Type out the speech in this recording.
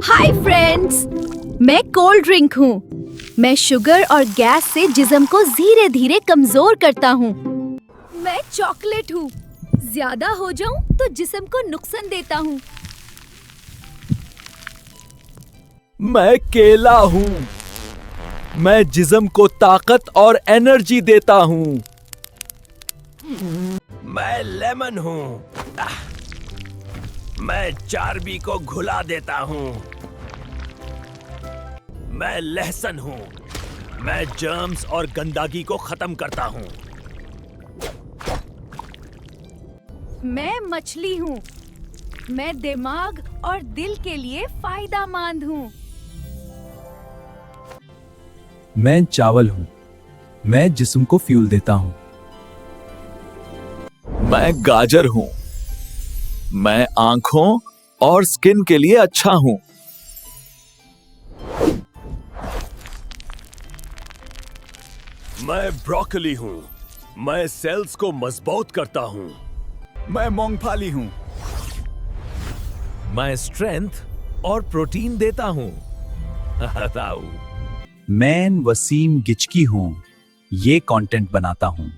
Hi friends, मैं cold drink हूँ। मैं शुगर और गैस से जिस्म को धीरे धीरे कमजोर करता हूँ। मैं चॉकलेट हूँ। ज्यादा हो जाऊँ तो जिस्म को नुकसान देता हूँ। मैं केला हूँ। मैं जिस्म को ताकत और एनर्जी देता हूँ। मैं लेमन हूँ। मैं चर्बी को घुला देता हूँ। मैं लहसुन हूँ। मैं जर्म्स और गंदगी को खत्म करता हूँ। मैं मछली हूँ। मैं दिमाग और दिल के लिए फायदेमंद हूँ। मैं चावल हूँ। मैं जिस्म को फ्यूल देता हूँ। मैं गाजर हूँ। मैं आंखों और स्किन के लिए अच्छा हूँ। मैं ब्रोकली हूँ। मैं सेल्स को मजबूत करता हूँ। मैं मूंगफली हूँ। मैं स्ट्रेंथ और प्रोटीन देता हूँ। मैं वसीम गिचकी हूँ। ये कंटेंट बनाता हूँ।